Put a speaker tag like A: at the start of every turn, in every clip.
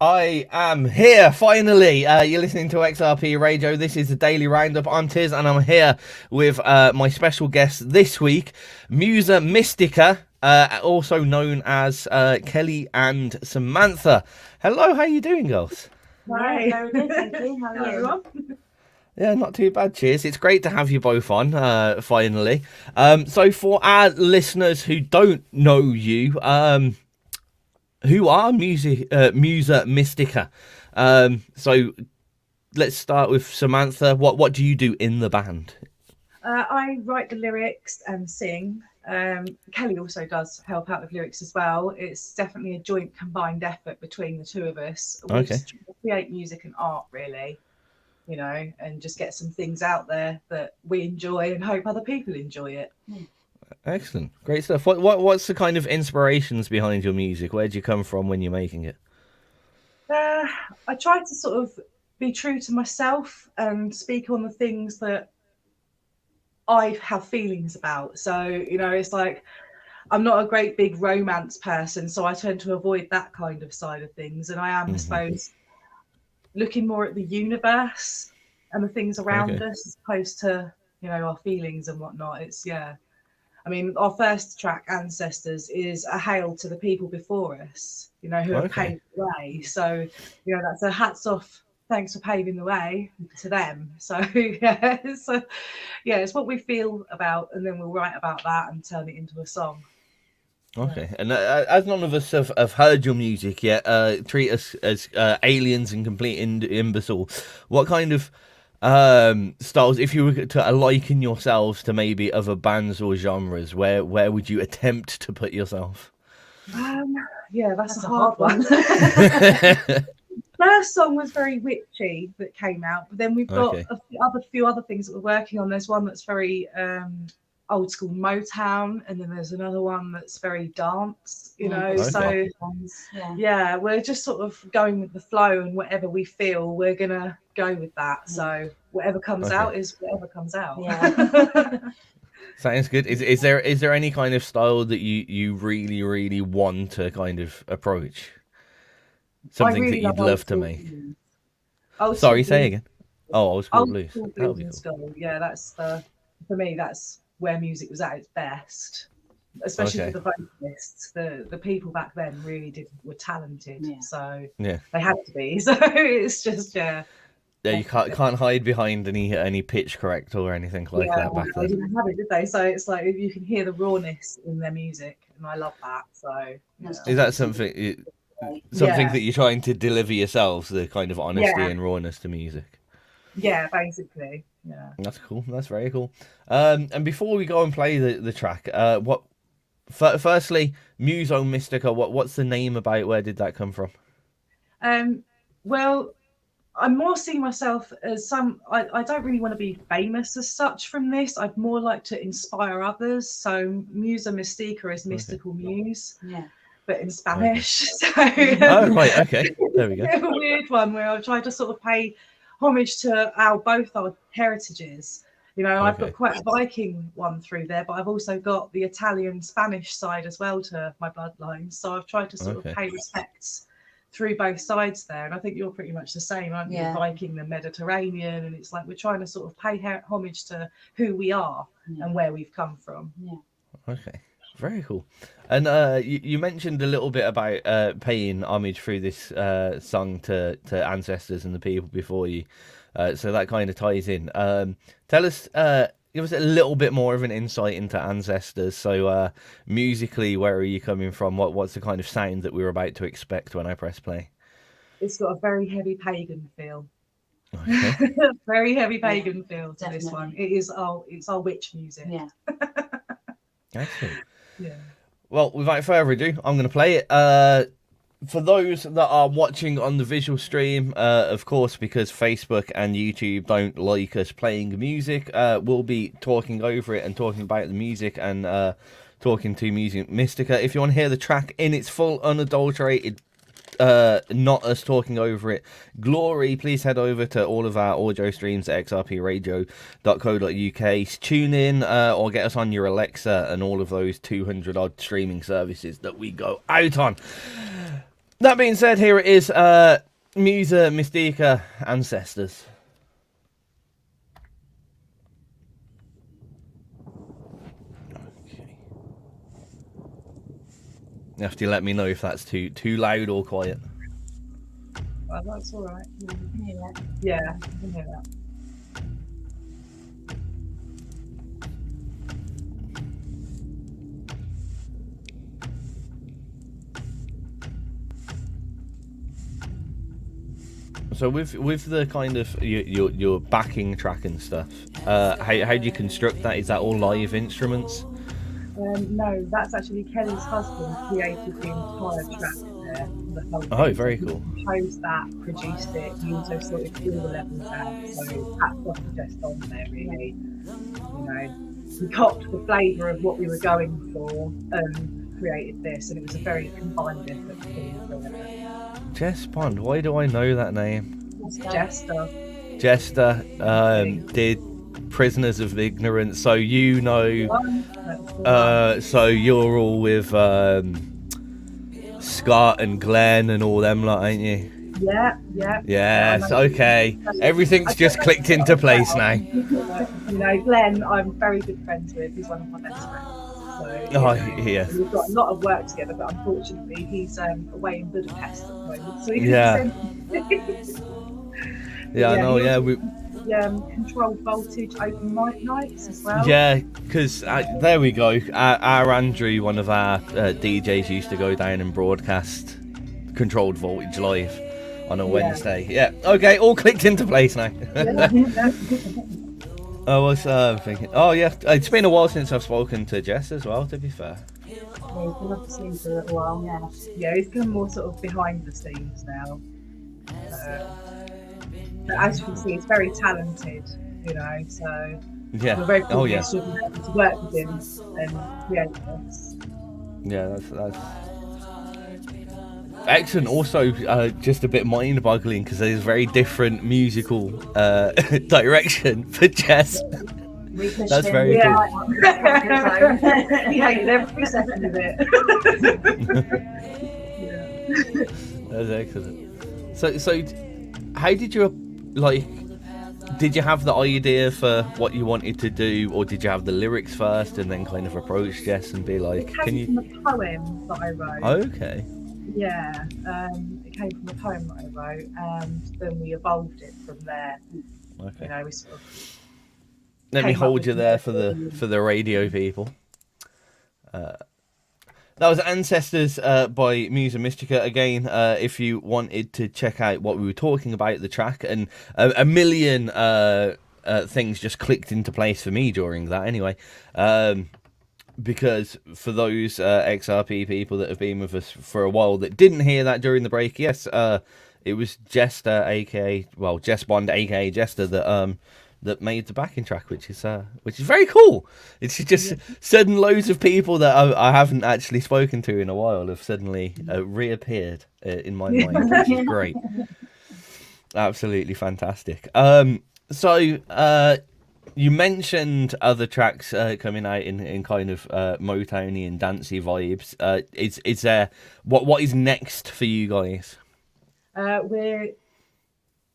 A: I am here finally. You're listening to XRP Radio. This is the Daily Roundup. I'm Tizz, and I'm here with my special guest this week, Muso Mistica, also known as Kelly and Samantha. Hello, how you doing, girls?
B: Hi. Very good, thank you. How are you?
A: Yeah, not too bad. Cheers. It's great to have you both on, finally. So for our listeners who don't know you, who are Muso Mistica? So let's start with Samantha. What do you do in the band?
B: I write the lyrics and sing. Kelly also does help out with lyrics as well. It's definitely a joint combined effort between the two of us. We just create music and art, really, you know, and just get some things out there that we enjoy and hope other people enjoy it.
A: Excellent, great stuff. What's the kind of inspirations behind your music? Where do you come from when you're making it?
B: I try to sort of be true to myself and speak on the things that I have feelings about. So, you know, it's like I'm not a great big romance person, so I tend to avoid that kind of side of things. And I am, I suppose, looking more at the universe and the things around us as opposed to, you know, our feelings and whatnot. It's, yeah. I mean, our first track, Ancestors, is a hail to the people before us, you know, who have paved the way. So, you know, that's a hats off, thanks for paving the way to them. So, yeah, it's what we feel about, and then we'll write about that and turn it into a song.
A: Okay, and as none of us have heard your music yet, treat us as aliens and complete imbecile. What kind of styles, if you were to liken yourselves to maybe other bands or genres, where would you attempt to put yourself?
B: Yeah, that's a hard one. First song was very witchy that came out, but then we've got a few other things that we're working on. There's one that's very old school Motown, and then there's another one that's very dance, you know. So yeah, we're just sort of going with the flow, and whatever we feel, we're gonna go with that. So whatever comes out is whatever comes out.
A: Yeah. Sounds good. Is there any kind of style that you really want to kind of approach? Something really that you'd love to make? Sorry, say again. Oh, old school blues.
B: Blues in school. Yeah, that's for me. That's where music was at its best, especially for the vocalists. The people back then really were talented, so they had to be. So it's just Yeah,
A: you can't hide behind any pitch correct or anything like that back then.
B: They didn't have it, did they? So it's like you can hear the rawness in their music, and I love that. So
A: is that something that you're trying to deliver yourselves, the kind of honesty and rawness to music?
B: Yeah, basically. Yeah,
A: that's cool. That's very cool. And before we go and play the track, firstly, Muso Mistica, what's the name about? Where did that come from?
B: Well, I'm more seeing myself as I don't really want to be famous as such from this. I'd more like to inspire others. So Muso Mistica is mystical muse. Yeah. But in Spanish. So
A: oh right, okay. There we go.
B: A weird one where I've tried to sort of pay homage to both our heritages. You know, I've got quite a Viking one through there, but I've also got the Italian Spanish side as well to my bloodline. So I've tried to sort of pay respects through both sides there. And I think you're pretty much the same, aren't you? Viking, the Mediterranean, and it's like we're trying to sort of pay homage to who we are and where we've come from. Yeah.
A: Okay. Very cool. And you mentioned a little bit about paying homage through this song to ancestors and the people before you. So that kind of ties in. Tell us, give us a little bit more of an insight into ancestors. So musically, where are you coming from? What's the kind of sound that we're about to expect when I press play?
B: It's got a very heavy pagan feel. Very heavy pagan feel to this one. It's our witch music. Yeah.
A: Excellent.
B: Yeah.
A: Well, without further ado, I'm going to play it. For those that are watching on the visual stream, of course, because Facebook and YouTube don't like us playing music, we'll be talking over it and talking about the music and talking to Muso Mistica. If you want to hear the track in its full, unadulterated not us talking over it glory, please head over to all of our audio streams at xrpradio.co.uk. Tune in or get us on your Alexa and all of those 200 odd streaming services that we go out on. That being said, here it is, Muso Mistica, Ancestors. You have to let me know if that's too loud or quiet.
B: Well, that's all right. Yeah, I can hear that.
A: So with the kind of your backing track and stuff, how do you construct that? Is that all live instruments?
B: No, that's actually Kelly's husband created the entire track there. The whole thing.
A: Oh, very cool.
B: He composed that, produced it. He also sorted all the levels out. So hats off to just on there, really. You know, he copped the flavour of what we were going for and created this, and it was a very combined effort.
A: Jess Bond. Why do I know that name?
B: Jester.
A: Jester did Prisoners of Ignorance, so you know, so you're all with Scott and Glenn and all them lot, ain't you?
B: Yeah.
A: Yes, okay. Everything's just clicked into place now.
B: You know, Glenn, I'm very good friends with. He's one of my best friends. So,
A: yes.
B: We've got a lot of work together, but unfortunately, he's away in Budapest at the moment. So
A: yeah, I know. Yeah, we.
B: Controlled voltage open mic nights as well.
A: Yeah, because there we go. Our Andrew, one of our DJs, used to go down and broadcast Controlled Voltage live on a Wednesday. Yeah, okay, all clicked into place now. I was thinking, oh yeah, it's been a while since I've spoken to Jess as well, to be fair.
B: Yeah, he's been up the scenes for a little while, yeah, he's come more sort of behind the scenes now. But as you can see, he's very talented, you know, so
A: yeah.
B: we're very privileged to be able to work with him and create this.
A: Yeah, that's excellent. Also, just a bit mind-boggling because there's very different musical direction for Jess. That's very cool.
B: He hated every second of it.
A: That's excellent. So how did you did you have the idea for what you wanted to do, or did you have the lyrics first and then kind of approach Jess and be like,
B: "Can you?" It came from a poem that I wrote.
A: Okay.
B: Yeah, it came from a poem that I wrote, and then we evolved it from there.
A: Okay.
B: You know, we sort of.
A: Let me hold you there for the radio people. That was Ancestors by Muso Mistica. Again, if you wanted to check out what we were talking about, the track, and a million things just clicked into place for me during that anyway. Because for those XRP people that have been with us for a while that didn't hear that during the break, yes, it was Jester, aka, well, Jess Bond, aka Jester, that made the backing track, which is very cool. It's just sudden loads of people that I haven't actually spoken to in a while have suddenly reappeared in my mind, which is great. Absolutely fantastic. So you mentioned other tracks coming out in kind of Motowny and dancey vibes. Is there what is next for you guys?
B: We're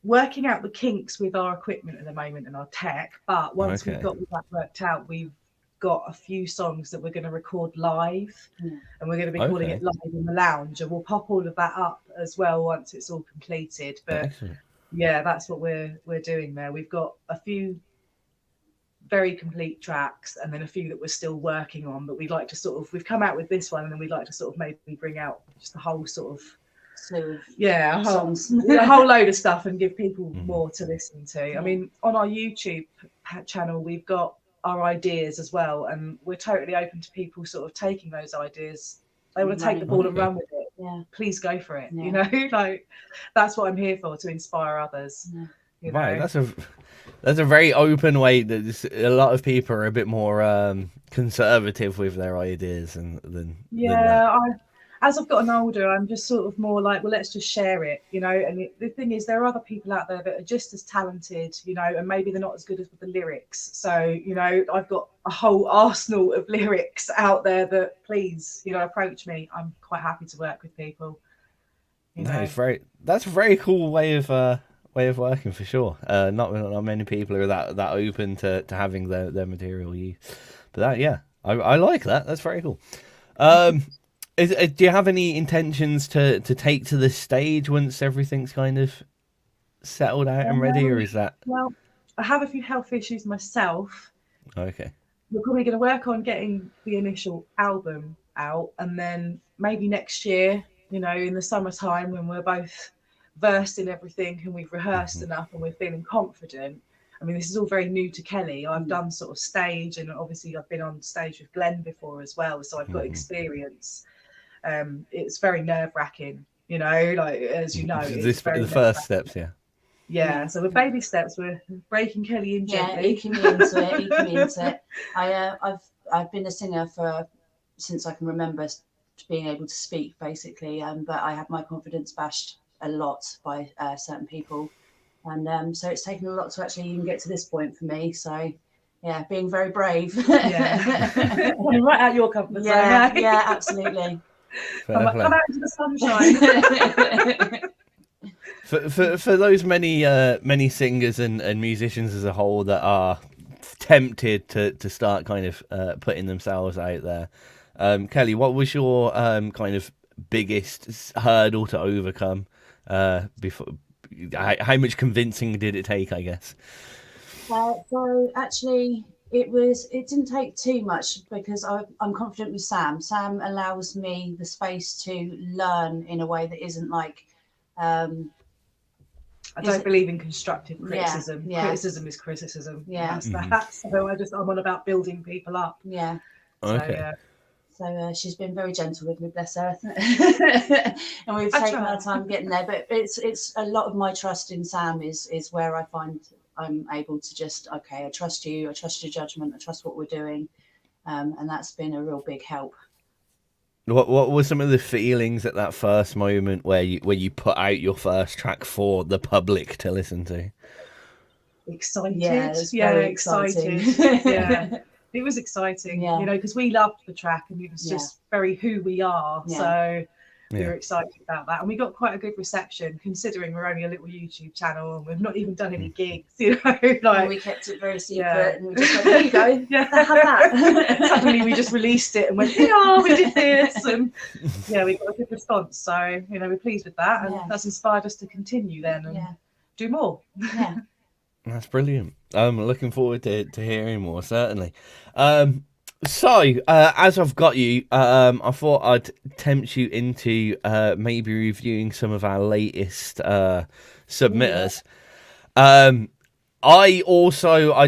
B: working out the kinks with our equipment at the moment and our tech, but once we've got that worked out, we've got a few songs that we're going to record live, and we're going to be calling it Live in the Lounge, and we'll pop all of that up as well once it's all completed. But yeah, that's what we're doing there. We've got a few very complete tracks and then a few that we're still working on, but we'd like to we've come out with this one, and then we'd like to sort of maybe bring out just the whole sort of a whole load of stuff and give people more to listen to. I mean, on our YouTube channel, we've got our ideas as well, and we're totally open to people sort of taking those ideas. They want to take the ball and run with it. Yeah, please go for it. You know, like that's what I'm here for, to inspire others. You know?
A: Right, that's a very open way. That a lot of people are a bit more conservative with their ideas than
B: as I've gotten older, I'm just sort of more like, well, let's just share it, you know. And the thing is, there are other people out there that are just as talented, you know, and maybe they're not as good as with the lyrics. So, you know, I've got a whole arsenal of lyrics out there that, please, you know, approach me. I'm quite happy to work with people.
A: That's a very cool way of working for sure. Not many people are that open to having their material used. But that, yeah, I like that. That's very cool. Do you have any intentions to take to the stage once everything's kind of settled out and ready, or is that?
B: Well, I have a few health issues myself.
A: Okay.
B: We're probably going to work on getting the initial album out, and then maybe next year, you know, in the summertime when we're both versed in everything and we've rehearsed enough and we're feeling confident. I mean, this is all very new to Kelly. I've done sort of stage, and obviously I've been on stage with Glenn before as well, so I've got experience. It's very nerve-wracking, you know, like, as you know, it's
A: the first steps, yeah.
B: Yeah, so with baby steps, we're breaking Kelly in gently.
C: Yeah, eking me into it. I've been a singer since I can remember being able to speak, basically. But I had my confidence bashed a lot by certain people, and so it's taken a lot to actually even get to this point for me. So, yeah, being very brave.
B: Yeah, right out your comfort zone.
C: Yeah, absolutely.
B: Come out into the sunshine.
A: For those many singers and musicians as a whole that are tempted to start kind of putting themselves out there, Kelly, what was your kind of biggest hurdle to overcome before? How much convincing did it take, I guess?
C: So actually, it didn't take too much, because I'm confident with Sam. Sam allows me the space to learn in a way that isn't like.
B: I don't believe in constructive criticism.
C: Yeah.
B: Criticism is criticism.
C: Yeah.
B: That's that. So I'm on about building people up.
C: Yeah.
A: Okay.
C: So she's been very gentle with me, bless her. And we've taken our time getting there. But it's a lot of my trust in Sam is where I find I'm able to just, okay, I trust you, I trust your judgment, I trust what we're doing. And that's been a real big help.
A: What were some of the feelings at that first moment where you put out your first track for the public to listen to?
B: Excited.
C: Yeah, exciting.
B: Yeah, it was exciting.
C: Yeah.
B: You know, because we loved the track and it was just very who we are.
C: Yeah.
B: So we were excited about that, and we got quite a good reception considering we're only a little YouTube channel and we've not even done any gigs. You know, like,
C: and we kept it very secret, and we just went, there you go.
B: Yeah,
C: have that.
B: Suddenly we just released it and went, yeah, we did this, and yeah, we got a good response. So, you know, we're pleased with that, and that's inspired us to continue then and do more.
C: Yeah,
A: that's brilliant. I'm looking forward to hearing more, certainly. So, as I've got you, I thought I'd tempt you into maybe reviewing some of our latest submitters. I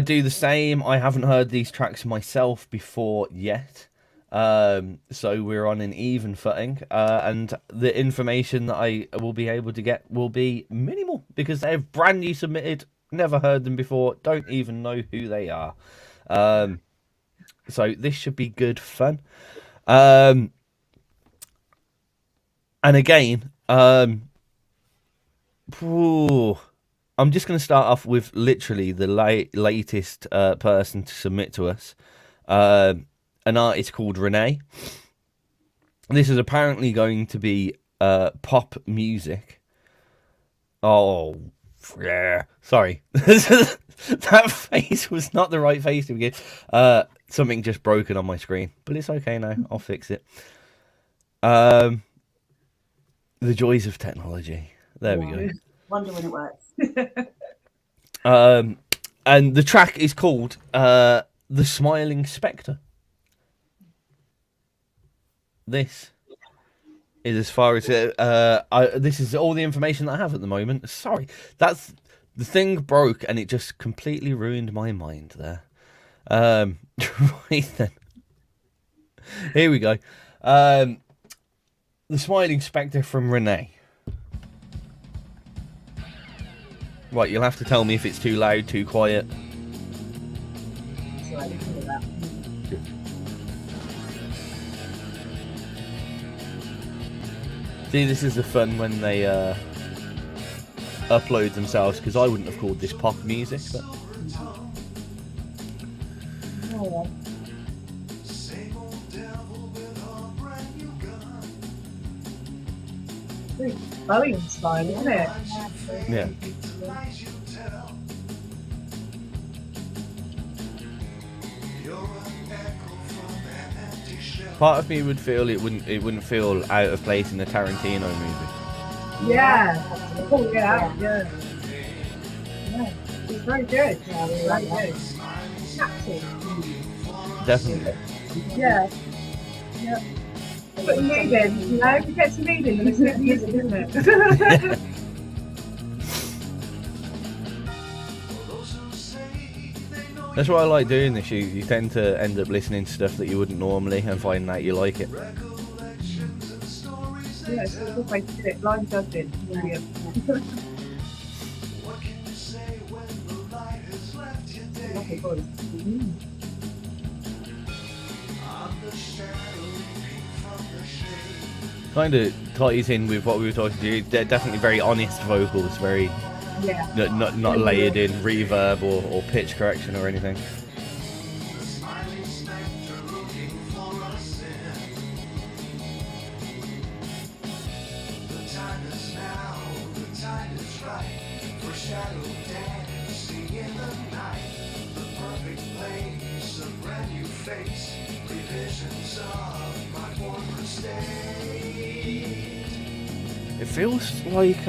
A: do the same. I haven't heard these tracks myself before yet. So we're on an even footing. And the information that I will be able to get will be minimal because they're brand new submitted, never heard them before, don't even know who they are. So this should be good fun. And again, I'm just going to start off with literally the latest person to submit to us. An artist called Renee. This is apparently going to be pop music. Oh, yeah. Sorry. That face was not the right face to begin. Something just broken on my screen, but it's okay now. I'll fix it. The joys of technology. There we go.
C: Wonder when it works.
A: And the track is called The Smiling Spectre. This is as far as this is all the information that I have at the moment. Sorry, that's the thing broke and it just completely ruined my mind there. Right then, here we go. The Smiling Spectre from Renee. Right, you'll have to tell me if it's too loud, too quiet. See, this is the fun when they upload themselves, because I wouldn't have called this pop music. But...
B: Oh, very Bowie style, isn't it?
A: yeah. Part of me would feel it wouldn't feel out of place in a Tarantino movie.
B: Yeah. Oh yeah. Yeah. Yeah. It's very good.
C: Yeah, really
B: Very
C: like that.
B: good. Catchy.
A: Definitely.
B: Yeah. Yeah. Put mood in, you know, if you get some mood in, then it's good music, isn't it?
A: That's what I like doing this. You tend to end up listening to stuff that you wouldn't normally and finding out you like it.
B: Yeah, it's a good way to do it. Blind judging. Brilliant. Lovely voice.
A: Kind of ties in with what we were talking to. They're definitely very honest vocals, very
B: Yeah.
A: not layered in reverb or pitch correction or anything. It feels like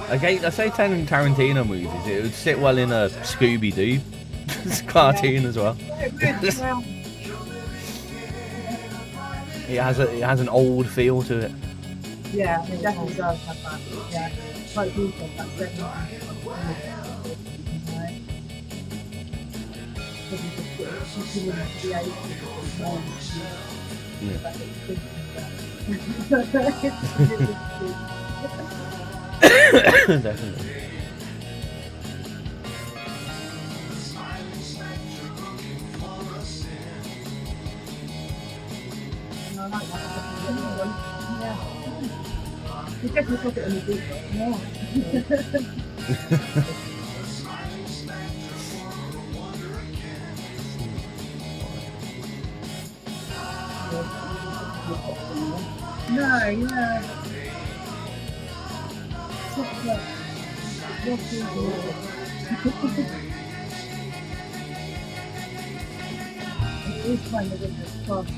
A: again, I say Tarantino movies. It would sit well in a Scooby-Doo cartoon as well.
B: Well,
A: It has an old feel to it.
B: yeah, it definitely does have that. Yeah. Like you said, that's definitely.
A: Definitely.
B: You definitely put it in the deep. No, yeah. It is kind of in this cross.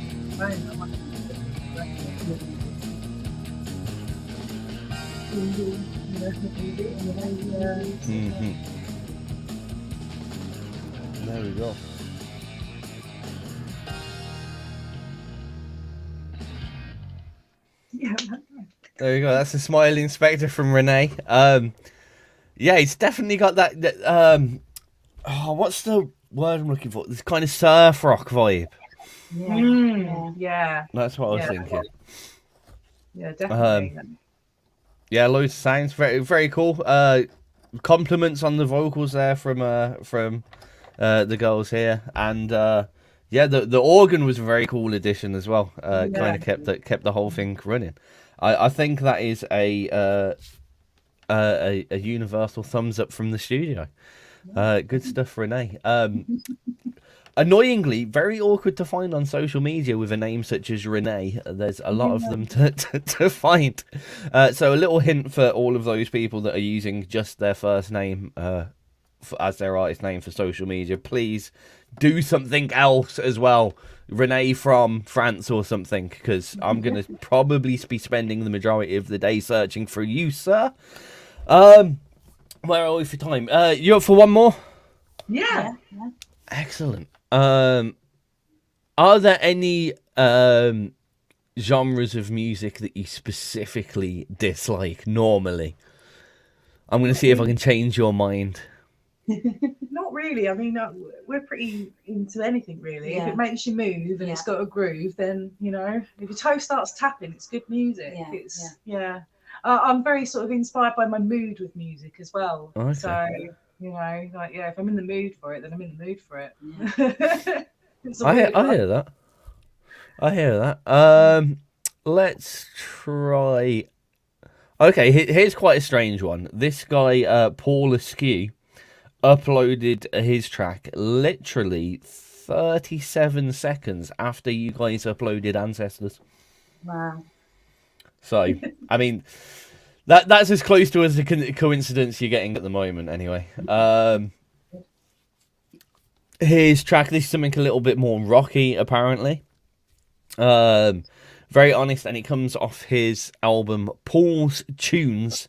A: There we go.
B: Yeah.
A: There we go. That's the Smiling Spectre from Renee. Yeah, it's definitely got that. Oh, what's the word I'm looking for? This kind of surf rock vibe.
B: Yeah.
A: That's what I was thinking.
B: Yeah, definitely.
A: Yeah, loads of sounds. Very, very cool. Compliments on the vocals there from the girls here, and yeah, the organ was a very cool addition as well. Kind of kept the whole thing running. I think that is a universal thumbs up from the studio. Good stuff, Renee. Annoyingly, very awkward to find on social media with a name such as Renee. There's a lot of them to find. So a little hint for all of those people that are using just their first name as their artist name for social media. Please do something else as well. Renee from France or something, because I'm going to probably be spending the majority of the day searching for you, sir. Where are we for time? You up for one more?
B: Yeah.
A: Excellent. Are there any genres of music that you specifically dislike normally? I'm going to see if I can change your mind.
B: Not really. I mean, we're pretty into anything really.
C: Yeah.
B: If it makes you move and it's got a groove, then you know. If your toe starts tapping, it's good music.
C: Yeah.
B: I'm very sort of inspired by my mood with music as well.
A: Okay.
B: So you know, like if I'm in the mood for it, then I'm in the mood for it.
C: Yeah.
B: It's a
A: I
B: weird one.
A: hear that. I hear that. let's try. Okay, here's quite a strange one. This guy, Paul Askew, uploaded his track literally 37 seconds after you guys uploaded Ancestors.
C: Wow.
A: So, I mean, that's as close to as a coincidence you're getting at the moment, anyway. His track, this is something a little bit more rocky, apparently. Very honest, and it comes off his album Paul's Tunes.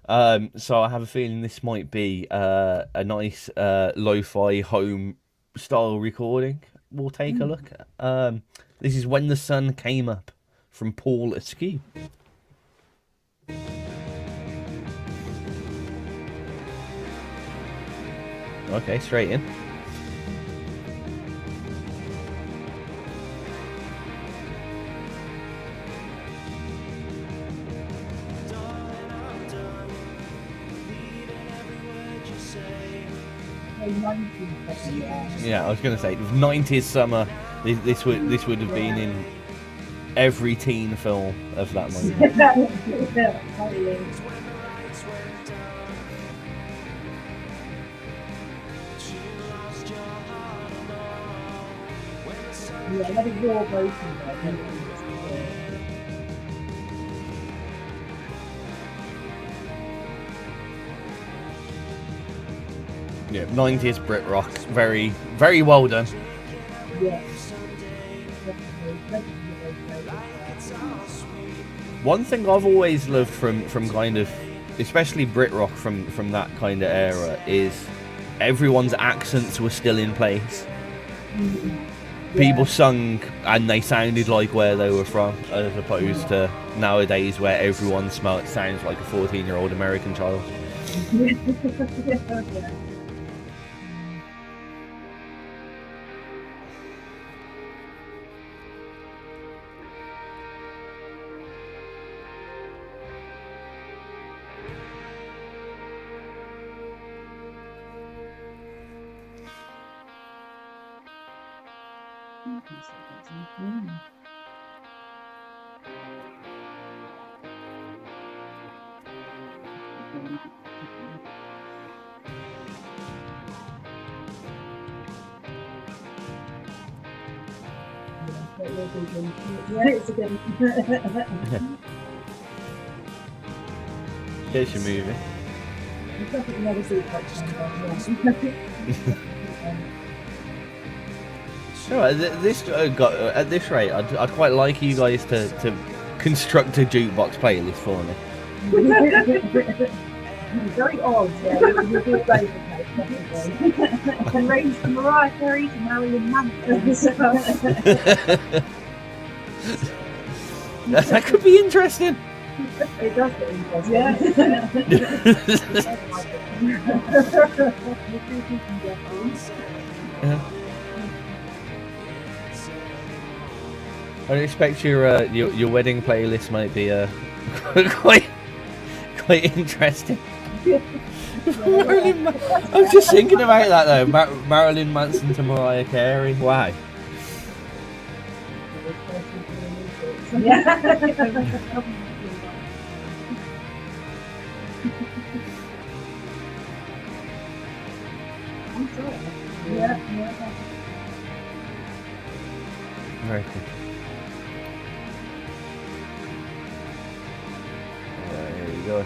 A: So I have a feeling this might be a nice lo-fi home style recording. We'll take a look. This is When the Sun Came Up from Paul Askew. Okay, straight in. Yeah, I was going to say, 90s summer. This would have been in every teen film of that moment. Yeah, 90s Brit rock, very, very well done. One thing I've always loved from kind of, especially Brit rock from that kind of era, is everyone's accents were still in place. People sung and they sounded like where they were from, as opposed to nowadays where everyone sounds like a 14-year-old American child.
D: Yeah, it's a good one.
A: Here's your movie.
D: I've definitely never seen that.
A: Sure, this got at this rate, I'd quite like you guys to construct a jukebox playlist for me.
D: Very odd, yeah. We'll do a great I can range from Mariah Carey to Marilyn Manson.
A: That could be interesting.
D: It does get interesting.
A: Yeah. I expect your wedding playlist might be quite interesting. I was just thinking about that though. Marilyn Manson to Mariah Carey. Wow. Very cool. Here we go.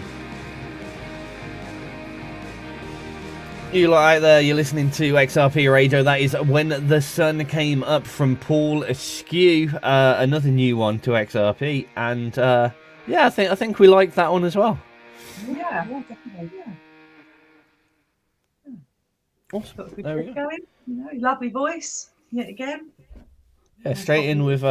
A: You lot out there, you're listening to XRP Radio. That is When the Sun Came Up from Paul Askew. Another new one to XRP, and yeah, I think we like that one as well.
B: Yeah, definitely. Yeah.
A: Awesome.
B: Good
A: There we go.
B: going. You know, lovely voice yet again.
A: Yeah, straight in with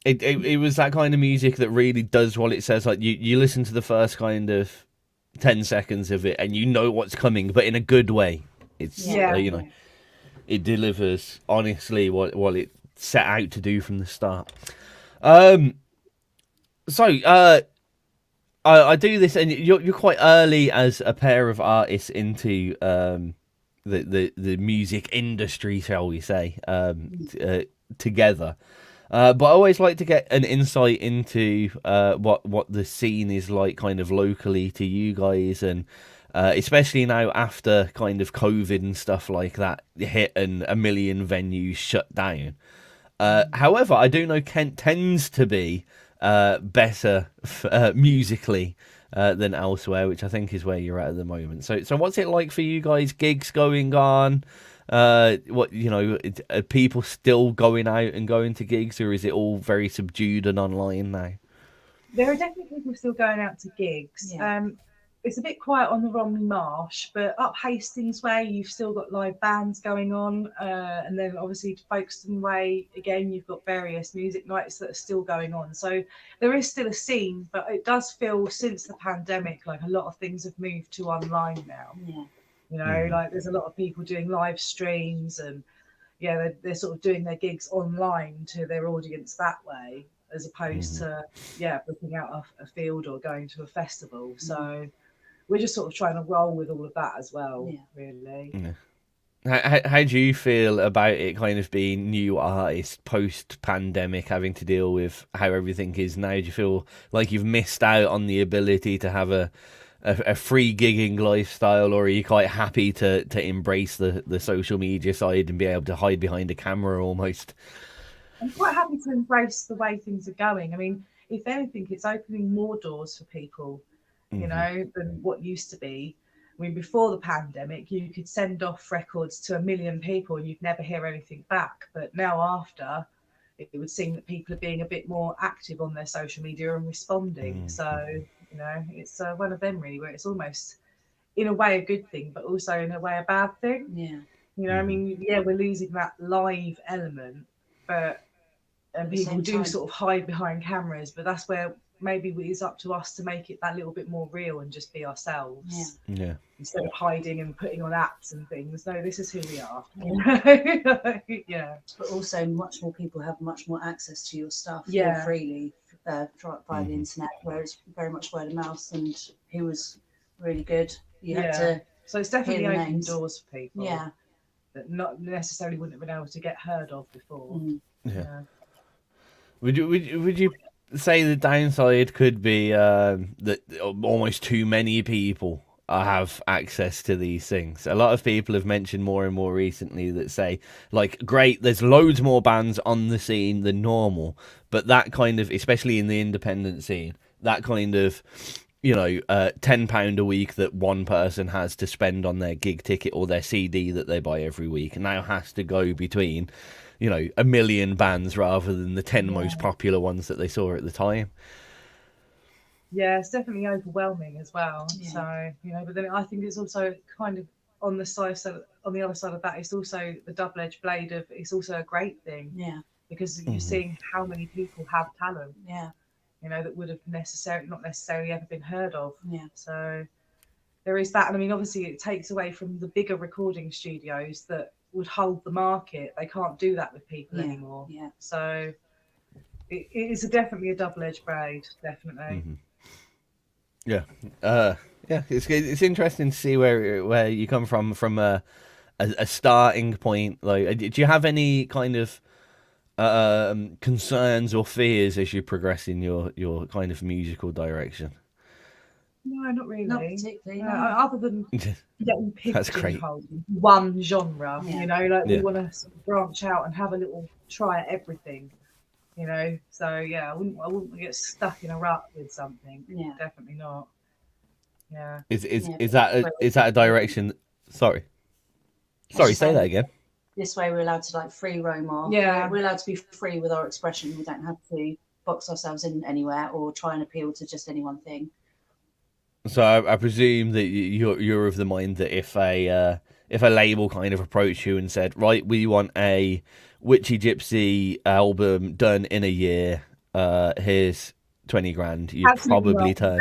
A: it was that kind of music that really does what it says. Like you listen to the first kind of 10 seconds of it and you know what's coming, but in a good way. It's you know, it delivers honestly what it set out to do from the start. I do this, and you're quite early as a pair of artists into the music industry, shall we say, together. But I always like to get an insight into what the scene is like, kind of locally to you guys, and especially now after kind of COVID and stuff like that hit and a million venues shut down. However, I do know Kent tends to be better musically than elsewhere, which I think is where you're at the moment. So what's it like for you guys? Gigs going on? What are people still going out and going to gigs, or is it all very subdued and online now?
B: There are definitely people still going out to gigs.
C: Yeah.
B: It's a bit quiet on the Romney Marsh, but up Hastings Way, you've still got live bands going on. And then obviously Folkestone Way, again, you've got various music nights that are still going on. So there is still a scene, but it does feel since the pandemic, like a lot of things have moved to online now.
C: Yeah.
B: You know, like there's a lot of people doing live streams and they're sort of doing their gigs online to their audience that way, as opposed to booking out a field or going to a festival. So we're just sort of trying to roll with all of that as well, really.
A: How do you feel about it kind of being new artists post-pandemic, having to deal with how everything is now? Do you feel like you've missed out on the ability to have a free gigging lifestyle, or are you quite happy to embrace the social media side and be able to hide behind a camera almost?
B: I'm quite happy to embrace the way things are going. I mean, if anything, it's opening more doors for people, you know, than what used to be. I mean, before the pandemic, you could send off records to 1 million people and you'd never hear anything back. But now after, it would seem that people are being a bit more active on their social media and responding. So, you know, it's one of them really, where it's almost in a way a good thing, but also in a way a bad thing.
C: Yeah.
B: You know, I mean, we're losing that live element, but and people do sort of hide behind cameras, but that's where maybe it's up to us to make it that little bit more real and just be ourselves.
A: Yeah.
B: Instead of hiding and putting on apps and things. No, this is who we are.
C: Yeah. But also much more people have much more access to your stuff
B: Yeah.
C: more freely via the internet, where it's very much word of mouth, and he was really good. You had to
B: So it's definitely
C: hear the
B: opened
C: names.
B: doors for people.
C: Yeah.
B: That not necessarily wouldn't have been able to get heard of before.
A: Yeah. Would you say the downside could be that almost too many people have access to these things? A lot of people have mentioned more and more recently that say, like, great, there's loads more bands on the scene than normal, but that kind of, especially in the independent scene, that kind of, you know, £10 a week that one person has to spend on their gig ticket or their CD that they buy every week now has to go between, you know, 1 million bands rather than the 10 most popular ones that they saw at the time.
B: Yeah, it's definitely overwhelming as well.
C: Yeah.
B: So, you know, but then I think it's also kind of on the other side of that, it's also the double-edged blade of it's also a great thing.
C: Yeah.
B: Because you're seeing how many people have talent.
C: Yeah.
B: You know, that would have not necessarily ever been heard of.
C: Yeah.
B: So there is that. And I mean, obviously it takes away from the bigger recording studios that would hold the market. They can't do that with people anymore.
C: Yeah.
B: So it is definitely a double-edged blade, definitely.
A: Yeah. It's interesting to see where you come from a starting point. Like, do you have any kind of concerns or fears as you progress in your kind of musical direction?
B: No, not really.
C: Not particularly. No.
B: Other than getting
A: That's great.
B: pigeonholed in one genre,
C: Yeah.
B: you know, like
A: Yeah.
B: we want to sort of branch out and have a little try at everything, you know. So yeah, I wouldn't get stuck in a rut with something.
C: Yeah.
B: Definitely not. Yeah.
A: Is that a direction? Sorry, say that again.
C: This way we're allowed to like free roam off.
B: Yeah.
C: We're allowed to be free with our expression. We don't have to box ourselves in anywhere or try and appeal to just any one thing.
A: So I presume that you're of the mind that if a label kind of approached you and said, right, we want a Witchy Gypsy album done in a year, here's 20 grand, you'd
B: Absolutely
A: probably
B: not.
A: turn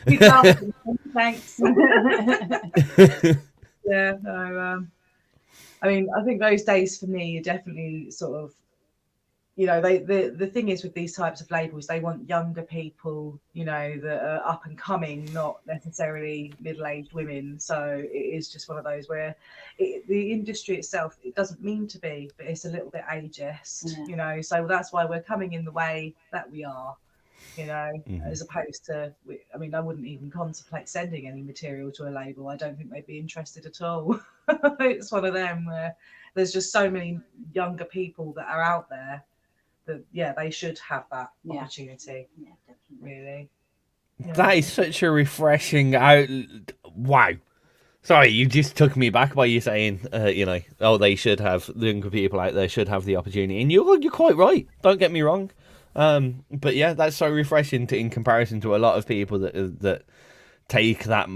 A: it down. No.
B: Thanks. Yeah. No. I mean, I think those days for me are definitely sort of you know, the thing is with these types of labels, they want younger people, you know, that are up and coming, not necessarily middle-aged women. So it is just one of those where the industry itself, it doesn't mean to be, but it's a little bit ageist, you know. So that's why we're coming in the way that we are, you know, as opposed to, I mean, I wouldn't even contemplate sending any material to a label. I don't think they'd be interested at all. It's one of them where there's just so many younger people that are out there that, yeah, they should have that opportunity.
C: Yeah, definitely.
B: Really.
A: That is such a refreshing out. Wow. Sorry, you just took me back by you saying, you know, oh, they should have, the younger people out there should have the opportunity. And you're quite right. Don't get me wrong. But yeah, that's so refreshing in comparison to a lot of people that take that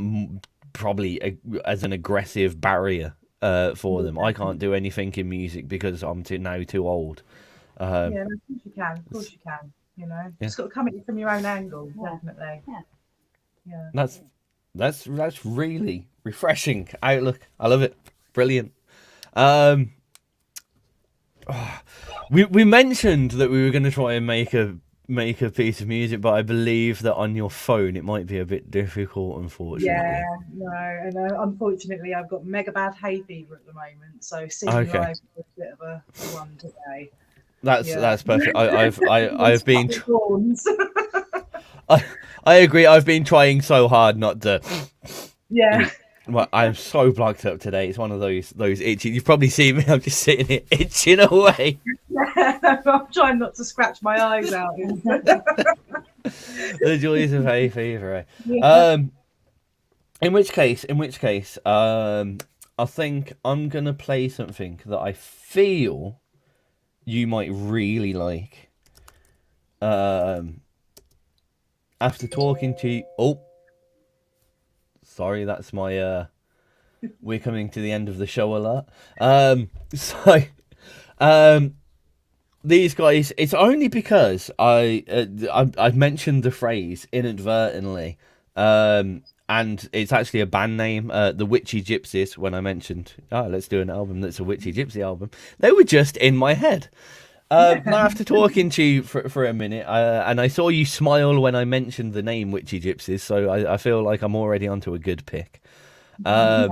A: probably as an aggressive barrier for them. I can't do anything in music because I'm now too old.
B: Yeah, of course you can. Of course you can. You know, just got to come at it from your own angle. Definitely. Yeah.
A: That's really refreshing outlook. I love it. Brilliant. We mentioned that we were going to try and make a piece of music, but I believe that on your phone it might be a bit difficult, unfortunately.
B: Yeah, no, and unfortunately I've got mega bad hay fever at the moment, so singing live is a bit of a one today.
A: That's perfect. I've been. I agree. I've been trying so hard not to.
B: Yeah.
A: Well, I'm so blocked up today. It's one of those itchy. You've probably seen me. I'm just sitting here itching away.
B: Yeah, I'm trying not to scratch my eyes out.
A: The joys of hay fever. Eh? Yeah. In which case, I think I'm gonna play something that I feel you might really like. After talking to sorry, that's my we're coming to the end of the show alert. These guys, it's only because I've mentioned the phrase inadvertently, and it's actually a band name, the Witchy Gypsies. When I mentioned, let's do an album that's a Witchy Gypsy album, they were just in my head. Now after talking to you for a minute, and I saw you smile when I mentioned the name Witchy Gypsies, so I feel like I'm already onto a good pick. I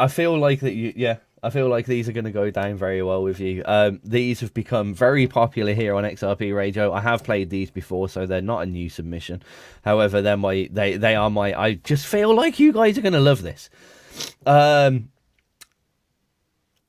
A: feel like that I feel like these are going to go down very well with you. These have become very popular here on XRP Radio. I have played these before, so they're not a new submission. However, they are my. I just feel like you guys are going to love this.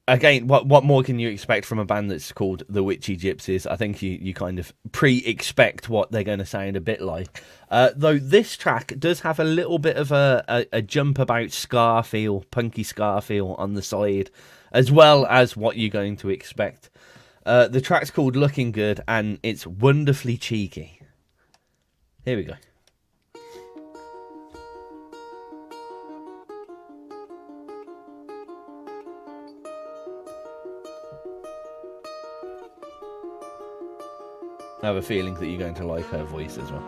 A: Again, what more can you expect from a band that's called the Witchy Gypsies? I think you kind of pre-expect what they're going to sound a bit like. Though this track does have a little bit of a jump about ska feel, punky ska feel on the side, as well as what you're going to expect. The track's called Looking Good, and it's wonderfully cheeky. Here we go. I have a feeling that you're going to like her voice as well.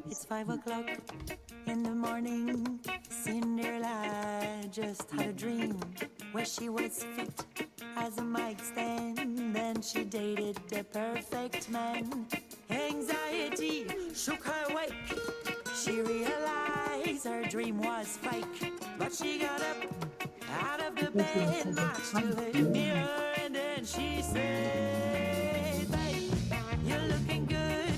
E: It's 5 o'clock in the morning. Cinderella just had a dream where she was fit as a mic stand. Then she dated the perfect man. Anxiety shook her awake. She realized her dream was fake, but she got up out of the bed, marched to her mirror, and then she said, babe, you're looking good,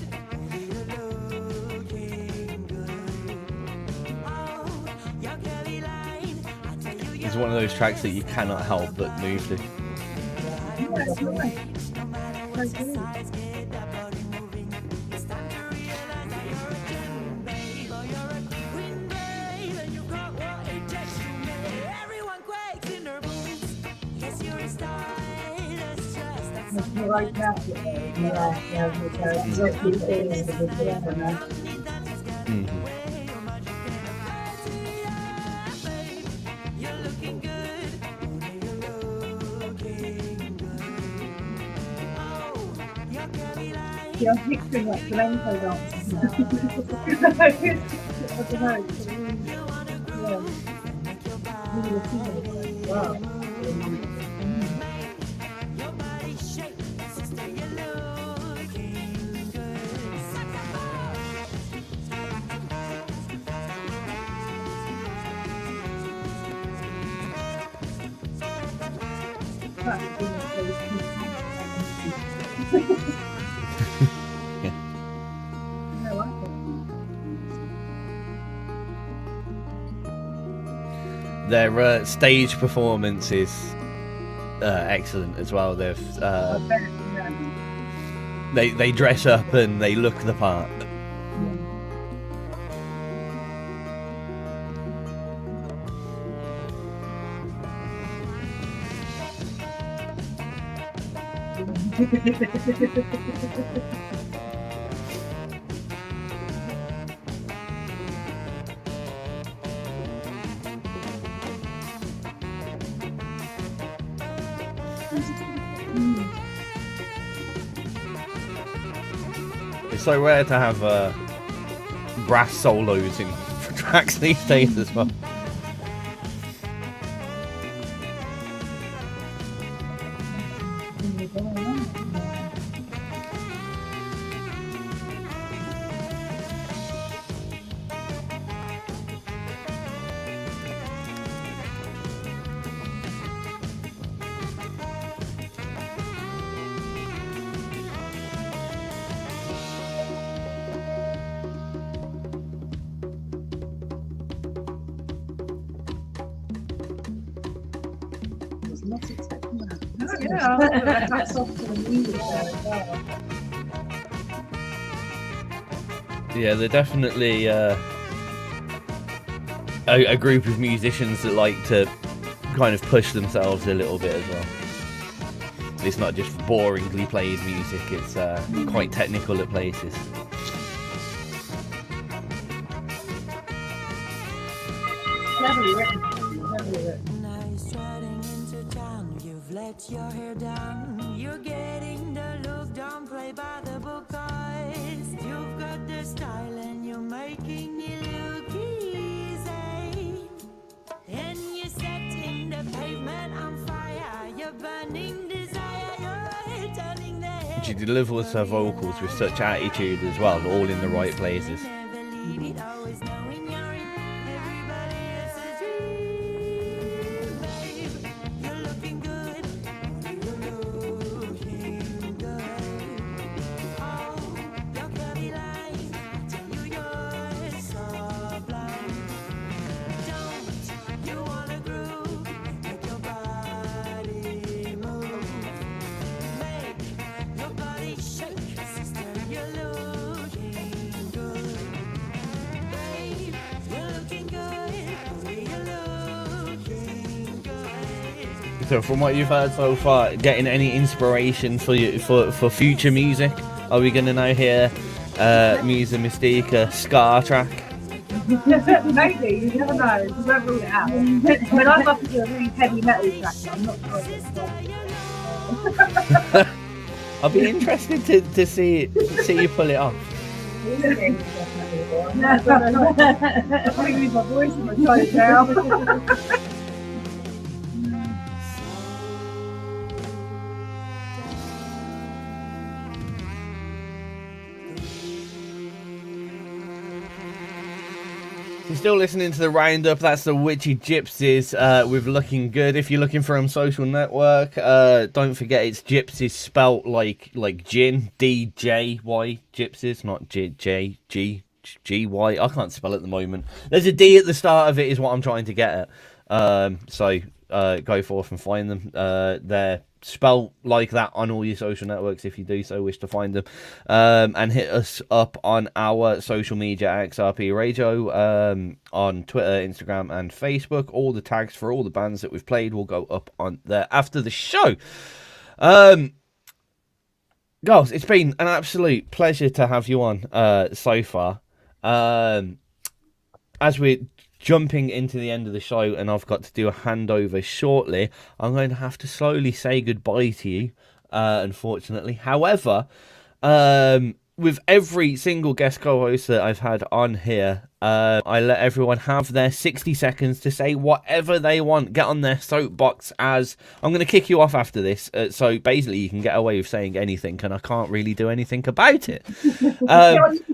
E: you're looking good. Oh, your Kelly line, I tell you,
A: It's one of those tracks that you cannot help but move to.
E: no matter what's the size, get that body moving. It's time to realize that you're a gem, babe, or you're a queen, babe, and you got what it takes to make everyone quakes in their boots. Yes, you're a star, that's just that Sunday
D: Right now, exactly.
E: you're looking good. You're looking good. Oh, your curly line.
D: Yeah, I'm picturing like flamenco dances now. I don't know. It's really appealing. Wow.
A: Their stage performance is excellent as well. They dress up and they look the part. It's so rare to have brass solos in tracks these days as well.
D: Not expecting that.
B: Yeah, hats off to the music there as well.
A: Yeah, they're definitely a group of musicians that like to kind of push themselves a little bit as well. It's not just boringly played music, it's quite technical at places.
D: Cleverly written. Cleverly written.
E: Let your hair down, you're getting the look, don't play by the book, guys. You've got the style and you're making it look easy. And you're setting the pavement on fire, you're burning desire, you're turning the head.
A: She delivers her vocals with such attitude as well, all in the right places. So from what you've heard so far, getting any inspiration for you for future music? Are we going to now hear Muso Mistica ska track?
B: Maybe, you never know. You won't rule it out. I mean, I'd love to do a really heavy metal track, but I'm not sure.
A: I'll be interested to see you pull it off.
B: I probably lose my voice if I try it now.
A: You're still listening to the Roundup. That's the Witchy Gypsies with Looking Good. If you're looking for them social network, don't forget it's Gypsies spelt like gin, D-J-Y, Gypsies, not G-J-G-G-Y. I can't spell at the moment. There's a D at the start of it is what I'm trying to get at. So go forth and find them. They're spelt like that on all your social networks if you do so wish to find them, and hit us up on our social media at XRP Radio, on Twitter, Instagram and Facebook. All the tags for all the bands that we've played will go up on there after the show. Girls, it's been an absolute pleasure to have you on so far. As we're jumping into the end of the show and I've got to do a handover shortly, I'm going to have to slowly say goodbye to you, unfortunately. However, with every single guest co-host that I've had on here, I let everyone have their 60 seconds to say whatever they want, get on their soapbox. As I'm going to kick you off after this, so basically you can get away with saying anything, and I can't really do anything about it.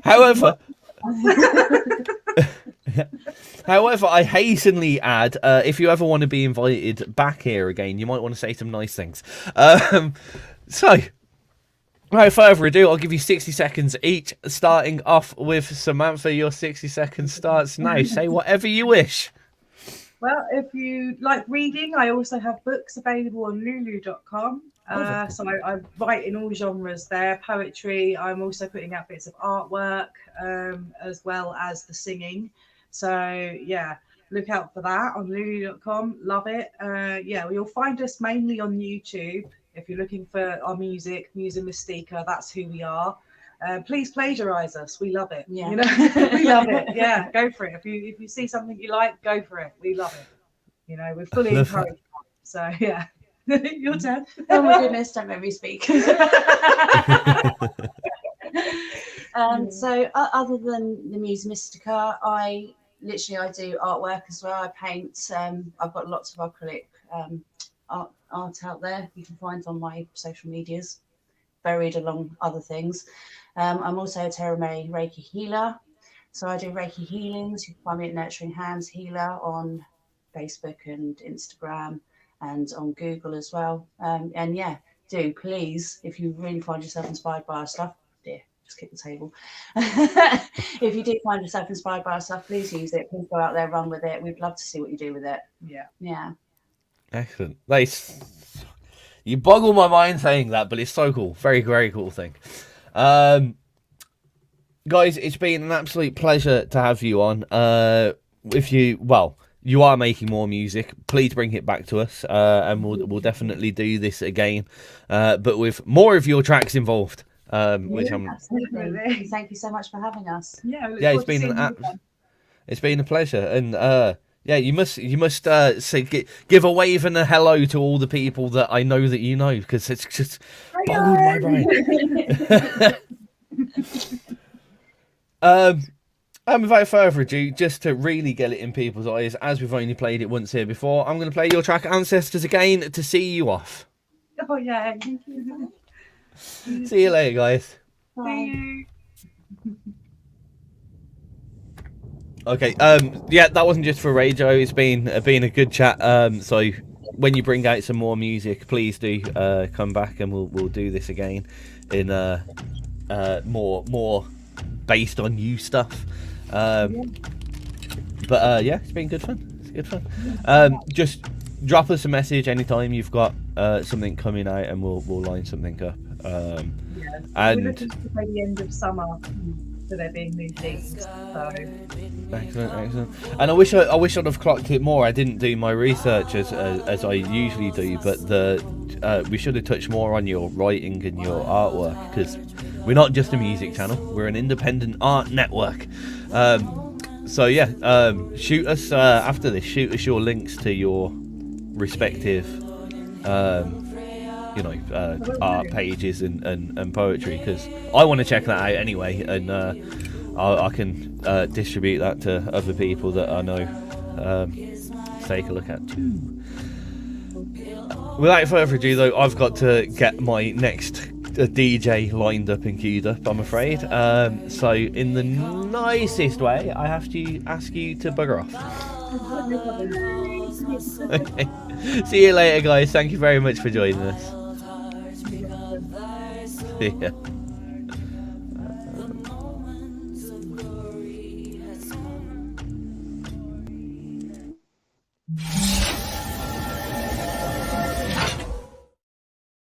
A: However, however, I hastenly add, if you ever want to be invited back here again, you might want to say some nice things. So, without further ado, I'll give you 60 seconds each, starting off with Samantha. Your 60 seconds starts now. Say whatever you wish.
B: Well, if you like reading, I also have books available on lulu.com. So I write in all genres there. Poetry. I'm also putting out bits of artwork, as well as the singing. So yeah, look out for that on lulu.com. Love it. Yeah, well, you'll find us mainly on YouTube. If you're looking for our music, Muso Mistica, that's who we are. Please plagiarize us. We love it.
C: Yeah.
B: You know, we love it. Yeah, go for it. If you see something you like, go for it. We love it. You know, we're fully encouraged. So yeah, your turn.
C: Oh my goodness! Don't make me speak. So other than the Muso Mistica, I do artwork as well. I paint. I've got lots of acrylic art out there you can find on my social medias, buried along other things. I'm also a Terra May Reiki healer, so I do Reiki healings. You can find me at Nurturing Hands Healer on Facebook and Instagram and on Google as well. And yeah, do please, if you really find yourself inspired by our stuff, just kick the table. If you do find yourself inspired by our stuff, please use it. Please go out there, run with it. We'd love to see what you do with it. Yeah.
A: Excellent. Nice. You boggle my mind saying that, but it's so cool. Very, very cool thing. Guys, it's been an absolute pleasure to have you on. You are making more music. Please bring it back to us, and we'll definitely do this again, but with more of your tracks involved. Which I'm
C: absolutely. Thank you so much for having us.
B: Yeah,
A: it's been a pleasure, and yeah, you must give a wave and a hello to all the people that I know that you know, because it's just boggled my brain. And without further ado, just to really get it in people's eyes, as we've only played it once here before, I'm going to play your track Ancestors again to see you off.
B: Oh yeah, thank you.
A: See you later, guys.
C: Bye.
B: See you.
A: Okay, yeah, that wasn't just for radio. It's been a good chat. So when you bring out some more music, please do come back, and we'll do this again in more based on you stuff. But yeah, it's been good fun. It's good fun. Just drop us a message anytime you've got something coming out, and we'll line something up.
B: And we're looking by the end of summer. So there being new things. So.
A: Excellent. And I wish I'd have clocked it more. I didn't do my research as I usually do, but we should have touched more on your writing and your artwork, because we're not just a music channel, we're an independent art network. So yeah, shoot us after this. Shoot us your links to your respective art pages and poetry, because I want to check that out anyway, and I can distribute that to other people that I know take a look at too. Without further ado though, I've got to get my next DJ lined up and queued up, I'm afraid. So in the nicest way, I have to ask you to bugger off. Okay. See you later, guys. Thank you very much for joining us. Yeah.